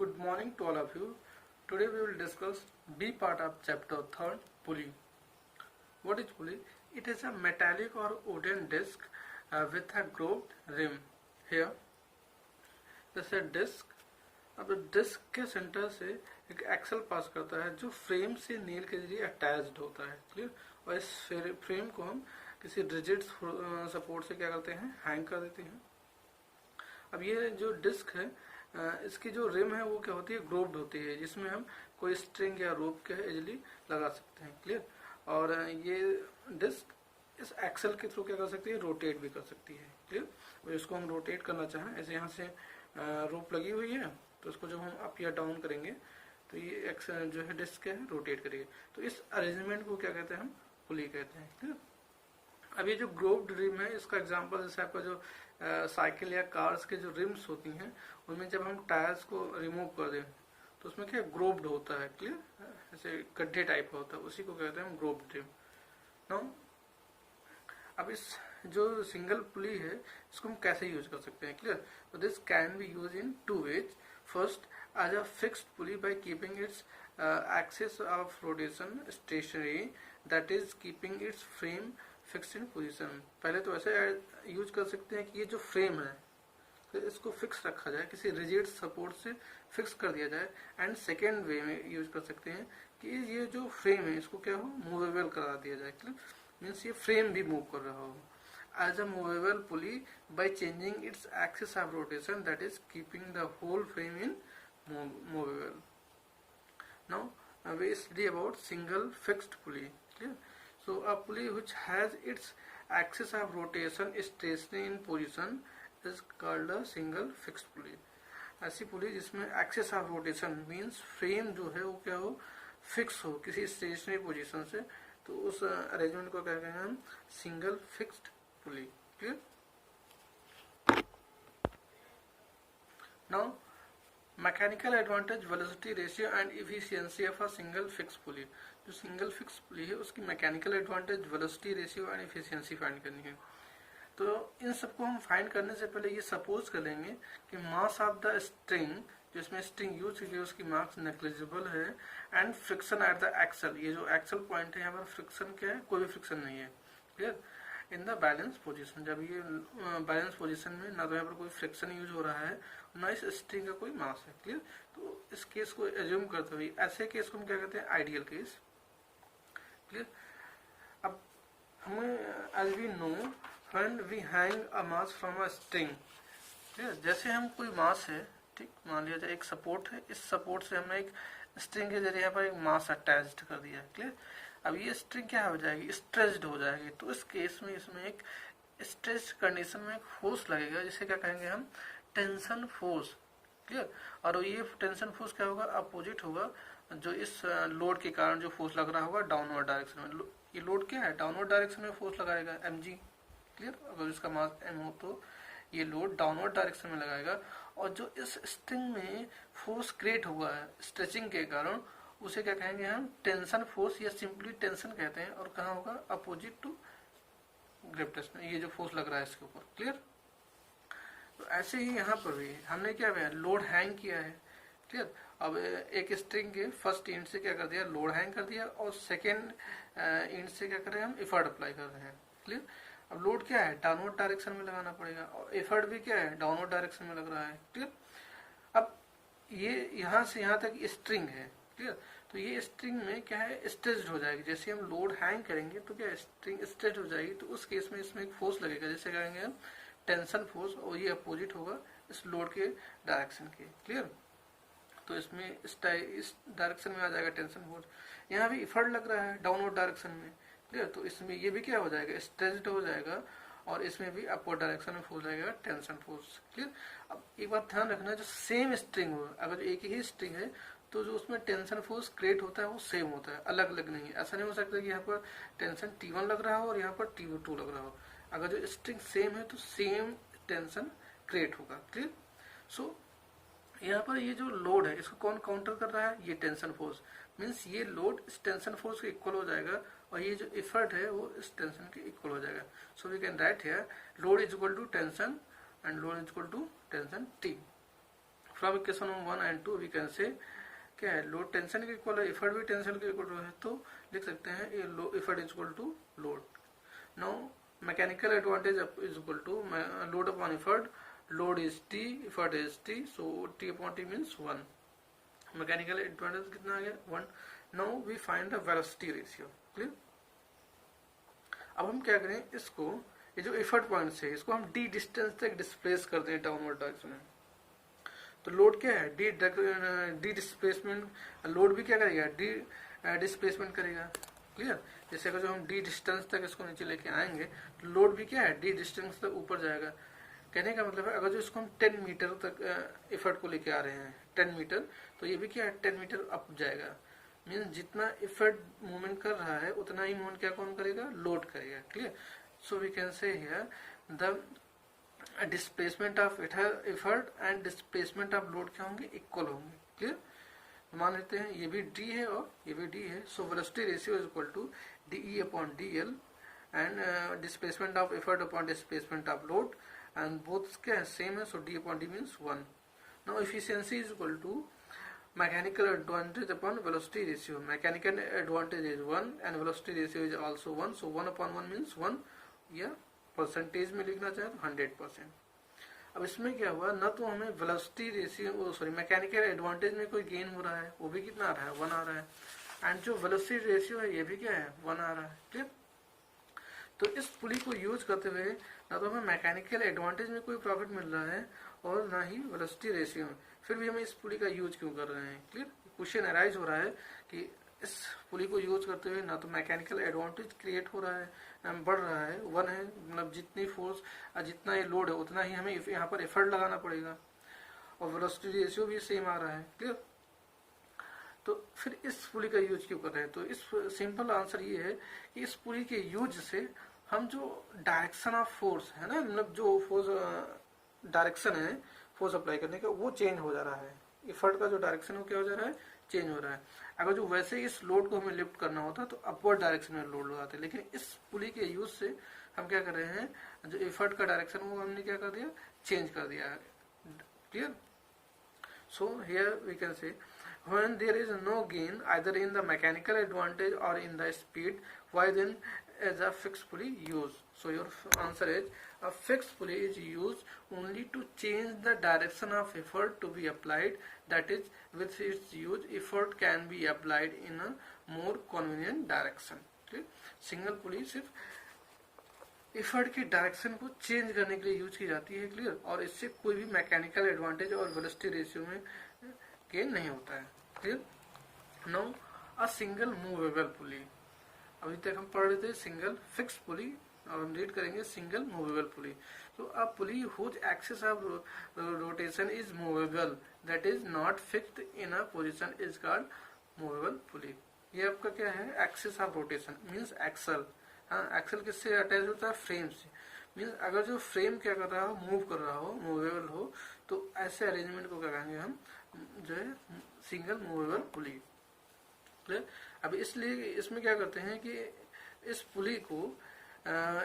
Good morning to all of you. Today we will discuss B part of chapter 3rd, pulley. What is pulley? It is a metallic or wooden disc with a grooved rim. Here, this is disc. अब disc के centre से एक axle पास करता है जो frame से नील के जरिए अटैच्ड होता है, क्लियर। और इस फ्रेम को हम किसी रिजिड सपोर्ट से क्या करते हैं, हैंग कर देते हैं। अब ये जो डिस्क है, इसकी जो रिम है वो क्या होती है, ग्रोव्ड होती है, जिसमें हम कोई स्ट्रिंग या रोप के इजिली लगा सकते हैं, क्लियर। और ये डिस्क इस एक्सल के थ्रू क्या कर सकती है, रोटेट भी कर सकती है, क्लियर। और इसको हम रोटेट करना चाहें, ऐसे यहाँ से रोप लगी हुई है, तो इसको जब हम अप या डाउन करेंगे तो ये एक्सल जो है डिस्क है रोटेट करेगी। तो इस अरेंजमेंट को क्या कहते हैं, हम पुली कहते हैं, क्लियर। अब ये जो ग्रोव्ड रिम है, इसका एग्जांपल जैसे आपका जो साइकिल या कार्स के जो रिम्स होती हैं, उनमें जब हम टायर्स को रिमूव कर दें तो उसमें क्या ग्रोव्ड होता है, क्लियर, ऐसे गड्ढे टाइप का होता है, उसी को कहते हैं हम ग्रोव्ड रिम। नाउ अब इस जो सिंगल पुली है इसको हम कैसे यूज कर सकते हैं, क्लियर। तो this can be use in two ways. First, as a fixed pulley by keeping its axis of rotation stationary, that is keeping its frame fixed in position. पहले तो ऐसे यूज कर सकते हैं कि ये जो फ्रेम है तो इसको फिक्स रखा जाए, किसी रिजिड सपोर्ट से फिक्स कर दिया जाए। एंड सेकेंड वे में यूज कर सकते हैं कि ये जो फ्रेम है इसको क्या हो, मूवेबल करा दिया जाए, क्लियर, मीन्स ये फ्रेम भी मूव कर रहा हो। As a movable pulley by changing its axis of rotation, that is keeping the whole frame in movable. Now we study about single fixed pulley, clear. So a pulley which has its axis of rotation stationary in position is called a single fixed pulley. ऐसी पुली जिसमें axis of rotation means frame जो है वो क्या हो, fix हो किसी stationery position से, तो उस अरेंजमेंट को क्या कहते हैं हम, single fixed pulley, clear. Now mechanical advantage, velocity ratio and efficiency of a single fix pulley. जो सिंगल फिक्स पुली है उसकी mechanical advantage, velocity ratio and efficiency find करनी है। तो इन सबको हम फाइंड करने से पहले ये सपोज कर लेंगे कि मास ऑफ द स्ट्रिंग, जो इसमें स्ट्रिंग यूज हुई है उसकी मास नेग्लिजिबल है, and friction at the axle, ये जो एक्सल पॉइंट है यहाँ पर फ्रिक्शन क्या है, कोई भी फ्रिक्शन नहीं है, clear. In the balance position, जब ये बैलेंस पोजीशन में ना तो यहाँ पर कोई फ्रिक्शन यूज हो रहा है ना इस स्ट्रिंग का कोई मास है, क्लियर। तो इस केस को एज्यूम करते हुए ऐसे केस को हम क्या कहते हैं, आइडियल केस, क्लियर। अब हमें as we know when we hang a mass from a string, clear, जैसे हम कोई मास है, ठीक, मान लिया जाए एक सपोर्ट है, इस सपोर्ट से हमने एक स्ट्रिंग के जरिए यहाँ पर एक मास अटैच्ड कर दिया, क्लियर। अब ये स्ट्रिंग क्या हो जाएगी, स्ट्रेच्ड हो जाएगी, तो इस केस में इसमें एक स्ट्रेच कंडीशन में एक फोर्स लगेगा जिसे क्या कहेंगे हम, टेंशन फोर्स, क्लियर। और ये टेंशन फोर्स क्या होगा, अपोजिट होगा जो इस लोड के कारण जो फोर्स लग रहा होगा डाउनवर्ड डायरेक्शन में। ये लोड क्या है, डाउनवर्ड डायरेक्शन में फोर्स लगाएगा mg, क्लियर। अगर इसका मास m हो तो ये लोड डाउनवर्ड डायरेक्शन में लगाएगा, और जो इस स्ट्रिंग में फोर्स क्रिएट हुआ है स्ट्रेचिंग के कारण, उसे क्या कहेंगे हम, टेंशन फोर्स या सिंपली टेंशन कहते हैं। और कहाँ होगा, अपोजिट टू ग्रेविटेशन, ये जो फोर्स लग रहा है इसके ऊपर, क्लियर। तो ऐसे ही यहाँ पर भी हमने क्या किया, लोड हैंग किया है, क्लियर। अब एक स्ट्रिंग के फर्स्ट एंड से क्या कर दिया, लोड हैंग कर दिया, और सेकेंड एंड से क्या कर रहे हैं, हम एफर्ट अप्लाई कर रहे हैं, क्लियर। अब लोड क्या है, डाउनवर्ड डायरेक्शन में लगाना पड़ेगा, और एफर्ट भी क्या है, डाउनवर्ड डायरेक्शन में लग रहा है, क्लियर। अब ये यहाँ से यहाँ तक स्ट्रिंग है, क्लियर। तो ये स्ट्रिंग में क्या है, स्ट्रेच्ड हो जाएगी। जैसे हम लोड हैंग करेंगे तो क्या स्ट्रिंग स्ट्रेच हो जाएगी, तो उस केस में इसमें एक फोर्स लगेगा, जैसे कहेंगे हम टेंशन फोर्स, और ये अपोजिट होगा इस लोड के डायरेक्शन के, क्लियर। तो इसमें इस डायरेक्शन में आ जाएगा टेंशन फोर्स। यहाँ भी एफर्ट लग रहा है डाउनवर्ड डायरेक्शन में, क्लियर। तो इसमें ये भी क्या हो जाएगा, स्ट्रेच्ड हो जाएगा, और इसमें भी अपवर्ड डायरेक्शन में फोर्स लगेगा, टेंशन फोर्स, क्लियर। अब एक बात ध्यान रखना, जो सेम स्ट्रिंग हो, अगर एक ही स्ट्रिंग है तो जो उसमें टेंशन फोर्स क्रिएट होता है वो सेम होता है, अलग अलग नहीं है। ऐसा नहीं हो सकता कि यहाँ पर टेंशन T1 लग रहा हो और यहाँ पर T2 लग रहा हो। अगर जो स्ट्रिंग सेम है तो सेम टेंशन क्रिएट होगा, क्लियर। सो यहाँ पर ये जो लोड है इसको कौन काउंटर कर रहा है, ये टेंशन फोर्स, मीन्स ये लोड इस टेंशन फोर्स के इक्वल हो जाएगा, और ये जो एफर्ट है वो इस टेंशन के इक्वल हो जाएगा। So we can write here load is equal to tension and load is equal to tension T। From equation 1 and 2 we can say क्या है, लोड टेंशन के इक्वल है, एफर्ट भी टेंशन के इक्वल है, तो लिख सकते हैं effort is equal to load. Now mechanical advantage is equal to load upon effort. Load is T, effort is T, so T upon T means 1. Mechanical advantage कितना आ गया 1. Now we find the velocity ratio. Clear. अब हम क्या करें, इसको ये जो एफर्ट पॉइंट से इसको हम डी डिस्टेंस तक डिस्प्लेस करते हैं डाउनवर्ड डायरेक्शन में. तो लोड क्या है, डी डिस्प्लेसमेंट. लोड भी क्या करेगा, डी डिस्प्लेसमेंट करेगा. क्लियर. जैसे अगर जो हम डी डिस्टेंस तक इसको नीचे लेके आएंगे तो लोड भी क्या है, डी डिस्टेंस तक ऊपर जाएगा. कहने का मतलब है अगर जो इसको हम 10 मीटर तक एफर्ट को लेके आ रहे हैं 10 मीटर, तो ये भी क्या है 10 मीटर अप जाएगा. मीन्स जितना एफर्ट मूवमेंट कर रहा है उतना ही मूवमेंट क्या कौन करेगा, लोड करेगा. Clear. So we can say here the displacement of effort and displacement of load क्या होंगे, इक्वल होंगे. क्लियर. मान लेते हैं ये भी डी है और ये भी डी है. So velocity ratio is equal to DE upon DL and displacement of effort upon displacement of load, and both क्या है सेम है. So D upon D means 1. Now efficiency is equal to mechanical advantage upon velocity ratio. Mechanical advantage is 1 and velocity ratio is also 1. So 1 upon 1 means 1. या percentage में लिखना चाहे तो 100%. अब इसमें क्या हुआ, न तो हमें velocity ratio sorry mechanical advantage में कोई गेन हो रहा है, वो भी कितना आ रहा है 1 आ रहा है, एंड जो वेलोसिटी रेशियो है ये भी क्या है 1 आ रहा है. ठीक. तो इस पुली को यूज करते हुए ना तो हमें मैकेनिकल एडवांटेज में कोई प्रॉफिट मिल रहा है और ना ही वेलोसिटी रेशियो में, फिर भी हम इस पुली का यूज क्यों कर रहे हैं. क्लियर. क्वेश्चन अराइज हो रहा है कि इस पुली को यूज करते हुए ना तो मैकेनिकल एडवांटेज क्रिएट हो रहा है, बढ़ रहा है, 1 है, मतलब जितनी फोर्स जितना ये लोड है उतना ही हमें यहाँ पर एफर्ट लगाना पड़ेगा, और वेलोसिटी रेशियो भी सेम आ रहा है. क्लियर. तो फिर इस पुली का यूज क्यों कर रहे हैं, तो इस सिंपल आंसर ये है कि इस पुली के यूज से हम जो डायरेक्शन ऑफ फोर्स है ना, मतलब जो फोर्स डायरेक्शन है फोर्स अप्लाई करने का वो चेंज हो जा रहा है. एफर्ट का जो डायरेक्शन है क्या हो जा रहा है, चेंज हो रहा है. अगर जो वैसे इस लोड को हमें लिफ्ट करना होता तो अपवर्ड डायरेक्शन में लोड लगाते, लेकिन इस पुली के यूज से हम क्या कर रहे हैं, जो एफर्ट का डायरेक्शन वो हमने क्या कर दिया, चेंज कर दिया. Clear. So here we can say when there is no gain either in the mechanical advantage or in the speed, why then is a fixed pulley used? So your answer is a fixed pulley is used only to change the direction of effort to be applied, that is with its use effort can be applied in a more convenient direction. Okay? Single pulley सिर्फ effort की direction को change करने के लिए use की जाती है. Clear. और इससे कोई भी मैकेनिकल एडवांटेज और वेलोसिटी रेशियो में गेन नहीं होता है. Clear. Now a single movable पुली. अभी तक हम पढ़ रहे थे सिंगल फिक्स पुली, और हम रीड करेंगे सिंगल मूवेबल पुली. तो a pulley whose axis of rotation is movable that is not fixed in a position is called movable pulley. ये आपका क्या है, axis of rotation means axle. हाँ, एक्सल किससे अटैच होता है, फ्रेम से. मींस अगर जो फ्रेम क्या कर रहा हो, मूव कर रहा हो, मूवेबल हो, तो ऐसे अरेंजमेंट को क्या कहेंगे हम, जो है सिंगल मूवेबल पुली. क्लियर. अब इसलिए इसमें क्या करते हैं कि इस पुली को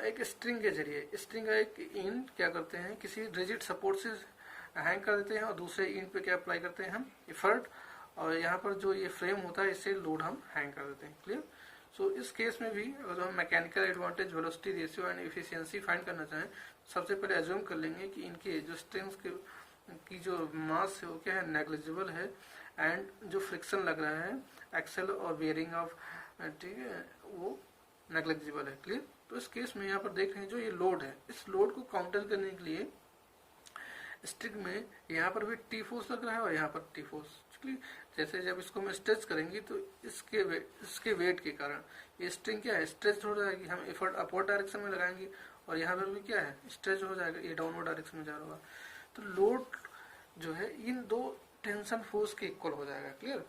एक स्ट्रिंग के जरिए, स्ट्रिंग का एक एंड क्या करते हैं किसी रिजिड सपोर्ट से हैंग कर देते हैं, और दूसरे एंड पे क्या अप्लाई करते हैं हम, एफर्ट, और यहाँ पर जो ये फ्रेम होता है इससे लोड हम हैंग कर देते हैं. क्लियर. सो इस केस में भी अगर हम mechanical advantage, velocity ratio and efficiency find करना चाहें, सबसे पहले एज्यूम कर लेंगे कि इनके जो स्ट्रिंग्स की जो मास है वो क्या है, नेग्लिजिबल है, एंड जो फ्रिक्शन लग रहा है एक्सल और बेयरिंग ऑफ, ठीक है, वो नेग्लिजिबल है. क्लियर. तो इस केस में यहाँ पर देख रहे हैं जो ये लोड है, इस लोड को काउंटर करने के लिए स्ट्रिंग में यहाँ पर भी टी फोर्स लग रहा है और यहाँ पर टी फोर्स. जैसे जब इसको हम स्ट्रेच करेंगे तो इसके वेट के कारण ये स्ट्रिंग क्या है, स्ट्रेच हो जाएगी. हम एफर्ट अपवर्ड डायरेक्शन में लगाएंगे और यहाँ पर भी क्या है, स्ट्रेच हो जाएगा, ये डाउनवर्ड डायरेक्शन में जा रहा होगा. तो लोड जो है इन दो टेंशन फोर्स के इक्वल हो जाएगा. क्लियर.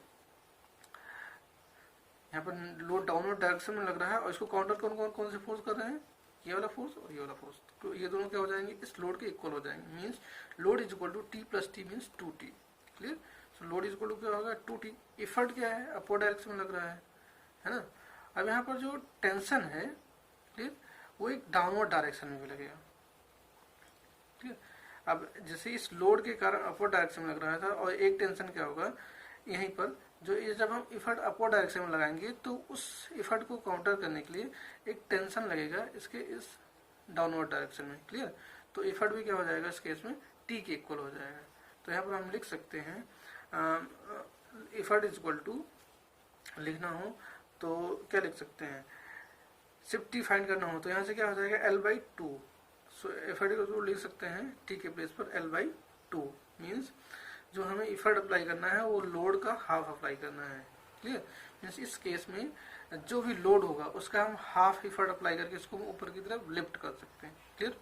यहाँ पर लोड डाउनवर्ड डायरेक्शन में लग रहा है और इसको काउंटर कौन से फोर्स कर रहे हैं, ये वाला फोर्स और ये वाला फोर्स. तो ये दोनों क्या हो जाएंगे, इस लोड के इक्वल हो जाएंगे. Means load is equal to T plus T means 2t. Clear. So load is equal to क्या होगा, 2t. एफर्ट क्या है, अपवर्ड डायरेक्शन में लग रहा है ना. अब यहाँ पर जो टेंशन है, क्लियर, वो एक डाउनवर्ड डायरेक्शन में भी लगेगा. क्लियर. अब जैसे इस लोड के कारण अपवर्ड डायरेक्शन में लग रहा था, और एक टेंशन क्या होगा यहीं पर, जो ये जब हम इफर्ट अपवर्ड डायरेक्शन में लगाएंगे तो उस इफर्ट को काउंटर करने के लिए एक टेंशन लगेगा इसके इस डाउनवर्ड डायरेक्शन में। क्लियर? तो इफर्ट भी क्या हो जाएगा इस केस में, टी के इक्वल हो जाएगा। तो यहाँ पर हम लिख सकते हैं इफर्ट इज इक्वल टू, लिखना हो तो क्या लिख सकते हैं, सिर्फ टी फाइंड करना हो तो यहाँ से क्या हो जाएगा L/2। सो इफर्ट को लिख सकते हैं टी के प्लेस पर L/2, मीन्स जो हमें इफर्ट अप्लाई करना है वो लोड का हाफ अप्लाई करना है। क्लियर? मीन्स इस केस में जो भी लोड होगा उसका हम हाफ इफर्ट अप्लाई करके इसको ऊपर की तरफ लिफ्ट कर सकते हैं। Clear?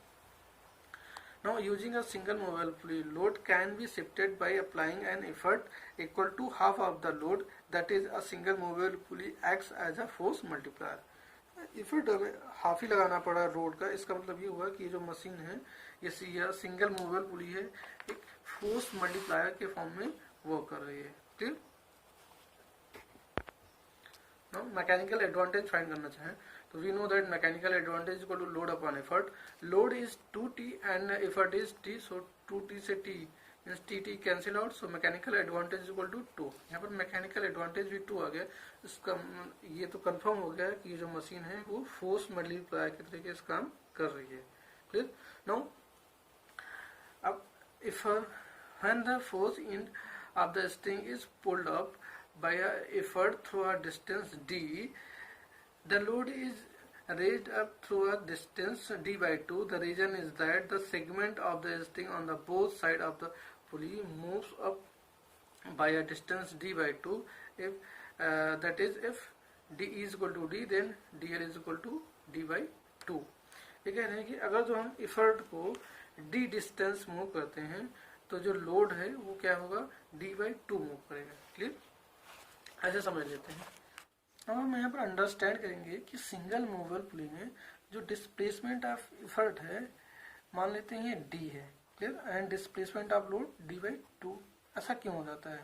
Now using a single movable pulley, load can be shifted by applying an effort equal to half of the load, that is a single movable pulley acts as a force multiplier. Effort हमें half ही लगाना पड़ा load का, इसका मतलब ये हुआ कि जो मशीन है ये सिंगल मूवेबल पुली है, एक फोर्स मल्टीप्लायर के फॉर्म में वर्क कर रही है। Clear? Now mechanical advantage find करना चाहें तो we know that mechanical advantage equal to load upon effort. Load is 2t and effort is t, so 2t से t means T cancel out, so mechanical advantage equal to 2। यहाँ पर mechanical advantage भी 2 आ गया। इसका ये तो confirm हो गया कि ये जो मशीन है वो फोर्स मल्टीप्लायर के तरीके से काम कर रही है। क्लियर? नाउ अब if when the force in of the string is pulled up by a effort through a distance d, the load is raised up through a distance d/2. The reason is that the segment of the string on the both side of the pulley moves up by a distance d/2. If that is if d is equal to d, then dl is equal to d/2. ये कह रहे हैं कि अगर जो हम effort को d distance move करते हैं तो जो लोड है वो क्या होगा, d/2 मूव करेगा। क्लियर? ऐसे समझ लेते हैं। अब हम यहाँ पर अंडरस्टैंड करेंगे कि सिंगल मूवेबल पुली में जो डिस्प्लेसमेंट ऑफ इफर्ट है मान लेते हैं ये डी है। Clear? And displacement of load d/2। ऐसा क्यों हो जाता है?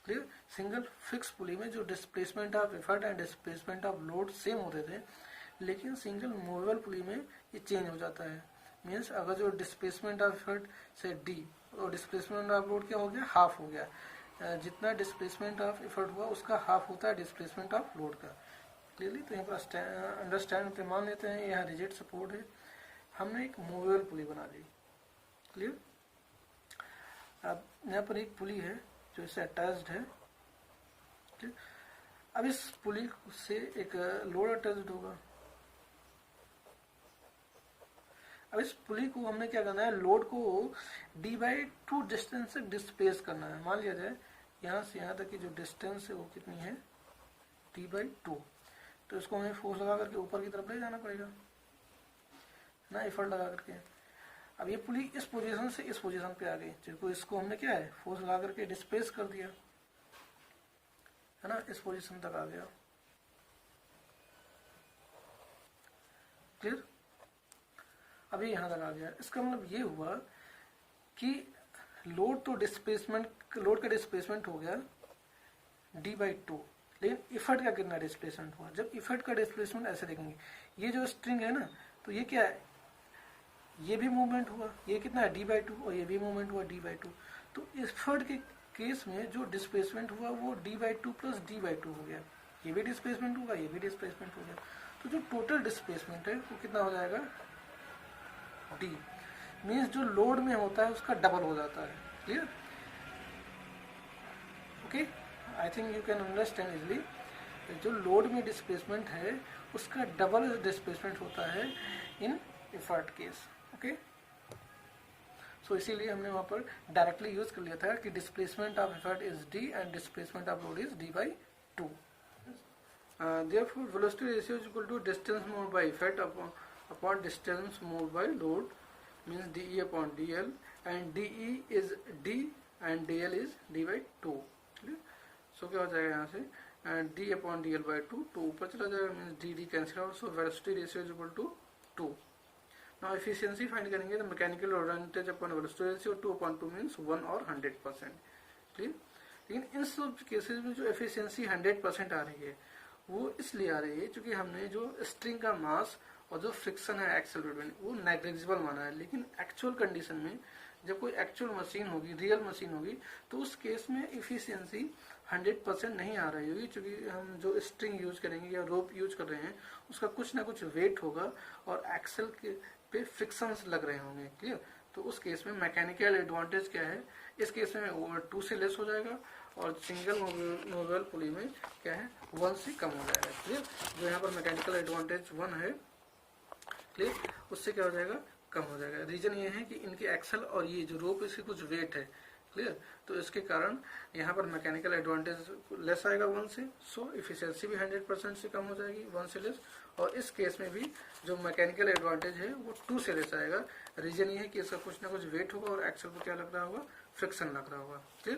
क्लियर? सिंगल फिक्स पुली में जो displacement of effort and displacement of load same होते थे, लेकिन सिंगल मूवेबल पुली में ये चेंज हो जाता है। मीन्स अगर जो डिस्प्लेसमेंट ऑफ इफर्ट से डी और डिस्प्लेसमेंट ऑफ लोड क्या हो गया, हाफ हो गया। जितना डिस्प्लेसमेंट ऑफ इफर्ट हुआ उसका हाफ होता है डिस्प्लेसमेंट ऑफ लोड का। क्लियरली? तो यहाँ पर अंडरस्टैंड होते मान लेते हैं यहाँ रिजिड सपोर्ट है, हमने एक मूवेबल पुली बना ली। क्लियर? अब यहाँ पर एक पुली है जो इससे अटैच्ड है। क्लियर? अब इस पुली से एक लोड अटैच्ड होगा। अब इस पुली को हमने क्या करना है, लोड को d/2 डिस्टेंस से डिस्प्लेस करना है। मान लिया जाए यहाँ से यहाँ तक की जो डिस्टेंस है वो कितनी है, d/2। तो इसको हमें फोर्स लगा करके ऊपर की तरफ ले जाना पड़ेगा ना, एफर्ट लगा करके। अब ये पुली इस पोजीशन से इस पोजीशन पे आ गई, जिसको इसको हमने क्या है फोर्स लगा करके डिस्प्लेस कर दिया है ना, इस पोजीशन तक आ गया। क्लियर? अभी यहाँ तक आ गया। इसका मतलब ये हुआ कि लोड तो डिस्प्लेसमेंट, लोड का डिस्प्लेसमेंट हो गया d/2, लेकिन इफर्ट का कितना डिस्प्लेसमेंट हुआ। जब इफर्ट का डिस्प्लेसमेंट ऐसे देखेंगे, ये जो स्ट्रिंग है ना, तो ये क्या है, ये भी मूवमेंट हुआ, ये कितना है d/2, और ये भी मूवमेंट हुआ d/2। तो इफर्ट के केस में जो डिस्प्लेसमेंट हुआ वो d/2 प्लस d/2 हो गया। ये भी डिस्प्लेसमेंट होगा, ये भी डिस्प्लेसमेंट हो गया। तो जो टोटल डिस्प्लेसमेंट है वो कितना हो जाएगा, d मीन्स जो लोड में होता है उसका डबल हो जाता है। Clear? Okay, I think you can understand easily. जो लोड में डिस्प्लेसमेंट है उसका डबल डिस्प्लेसमेंट होता है इन इफर्ट केस। ओके, सो इसीलिए हमने वहां पर डायरेक्टली यूज कर लिया था कि displacement of effort is d and displacement of load is d/2। Therefore velocity ratio is equal to distance moved by effort upon distance moved by load, means dE upon dl, and dE is d and dl is d/2। सो क्या हो जाएगा यहाँ से, d upon dl/2, 2 ऊपर चला जाएगा, means d cancel out, so velocity ratio is equal to 2। Now efficiency find करेंगे तो mechanical advantage upon velocity ratio 2/2 means 1 और 100%। क्लियर? लेकिन इन सब केसेस में जो एफिशिएंसी 100% आ रही है वो इसलिए आ रही है क्योंकि हमने जो स्ट्रिंग का मास और जो फ्रिक्शन है एक्सल बिटवीन वो नेग्लिजिबल माना है। लेकिन एक्चुअल कंडीशन में जब कोई एक्चुअल मशीन होगी, रियल मशीन होगी, तो उस केस में इफिशियंसी 100% नहीं आ रही होगी, क्योंकि हम जो स्ट्रिंग यूज करेंगे या रोप यूज कर रहे हैं उसका कुछ ना कुछ वेट होगा और एक्सल के पे फ्रिक्शंस लग रहे होंगे। क्लियर? तो उस केस में मैकेनिकल एडवांटेज क्या है, इस केस में 2 से लेस हो जाएगा और सिंगल मूवेबल पुली में क्या है 1 से कम हो जाएगा। क्लियर? जो यहाँ पर मैकेनिकल एडवांटेज 1 है, क्लियर, उससे क्या हो जाएगा, कम हो जाएगा। रीजन ये है कि इनके एक्सल और ये जो रोप इसके कुछ वेट है। क्लियर? तो इसके कारण यहाँ पर मैकेनिकल एडवांटेज लेस आएगा 1 से, सो इफिशियंसी भी 100% से कम हो जाएगी 1 से लेस। और इस केस में भी जो मैकेनिकल एडवांटेज है वो 2 से लेस आएगा। रीजन ये है कि इसका कुछ ना कुछ वेट होगा और एक्सल को क्या लग रहा होगा, फ्रिक्शन लग रहा होगा। क्लियर?